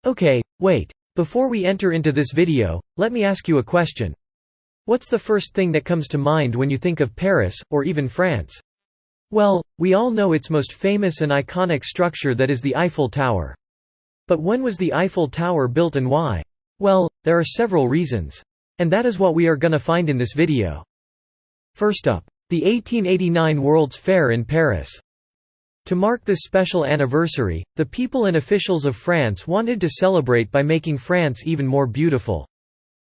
Okay, wait. Before we enter into this video, let me ask you a question. What's the first thing that comes to mind when you think of Paris, or even France? Well, we all know its most famous and iconic structure, that is the Eiffel Tower. But when was the Eiffel Tower built and why? Well, there are several reasons. And that is what we are gonna find in this video. First up, the 1889 World's Fair in Paris. To mark this special anniversary, the people and officials of France wanted to celebrate by making France even more beautiful.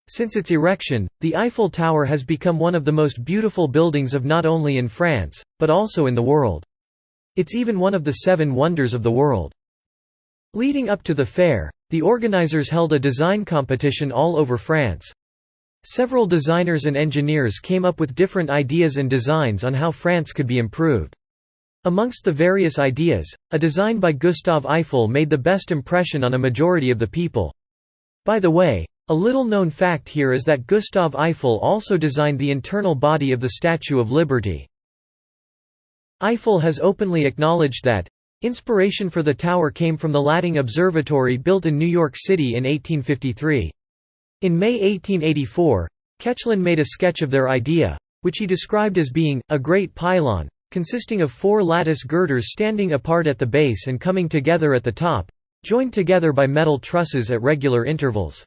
Since its erection, the Eiffel Tower has become one of the most beautiful buildings of not only in France, but also in the world. It's even one of the 7 wonders of the world. Leading up to the fair, the organizers held a design competition all over France. Several designers and engineers came up with different ideas and designs on how France could be improved. Amongst the various ideas, a design by Gustave Eiffel made the best impression on a majority of the people. By the way, a little-known fact here is that Gustave Eiffel also designed the internal body of the Statue of Liberty. Eiffel has openly acknowledged that inspiration for the tower came from the Latting Observatory built in New York City in 1853. In May 1884, Koechlin made a sketch of their idea, which he described as being a great pylon, consisting of 4 lattice girders standing apart at the base and coming together at the top, joined together by metal trusses at regular intervals.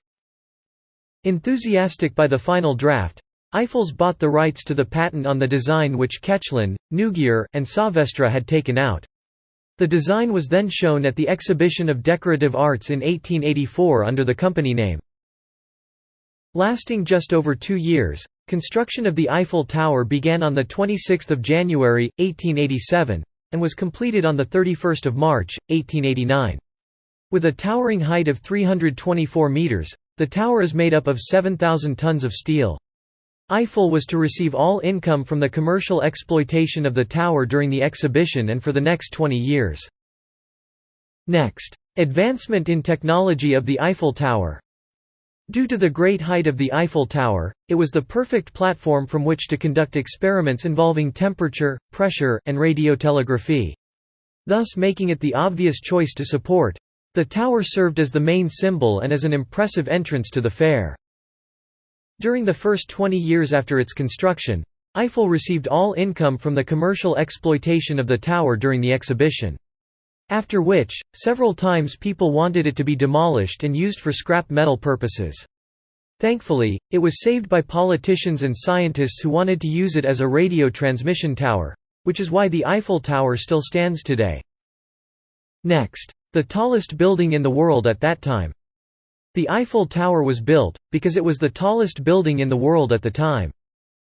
Enthusiastic by the final draft, Eiffels bought the rights to the patent on the design which Koechlin, Nouguier, and Sauvestre had taken out. The design was then shown at the Exhibition of Decorative Arts in 1884 under the company name. Lasting just over 2 years, construction of the Eiffel Tower began on 26 January, 1887, and was completed on 31 March, 1889. With a towering height of 324 meters, the tower is made up of 7,000 tons of steel. Eiffel was to receive all income from the commercial exploitation of the tower during the exhibition and for the next 20 years. Next, advancement in technology of the Eiffel Tower. Due to the great height of the Eiffel Tower, it was the perfect platform from which to conduct experiments involving temperature, pressure, and radiotelegraphy. Thus making it the obvious choice to support. The tower served as the main symbol and as an impressive entrance to the fair. During the first 20 years after its construction, Eiffel received all income from the commercial exploitation of the tower during the exhibition. After which, several times people wanted it to be demolished and used for scrap metal purposes. Thankfully, it was saved by politicians and scientists who wanted to use it as a radio transmission tower, which is why the Eiffel Tower still stands today. Next, the tallest building in the world at that time. The Eiffel Tower was built because it was the tallest building in the world at the time.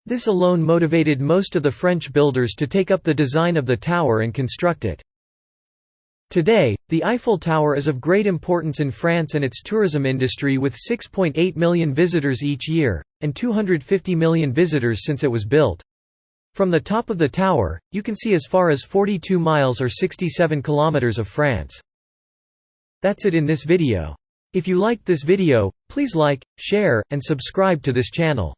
This alone motivated most of the French builders to take up the design of the tower and construct it. Today, the Eiffel Tower is of great importance in France and its tourism industry, with 6.8 million visitors each year, and 250 million visitors since it was built. From the top of the tower, you can see as far as 42 miles or 67 kilometers of France. That's it in this video. If you liked this video, please like, share, and subscribe to this channel.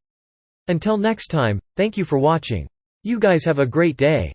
Until next time, thank you for watching. You guys have a great day.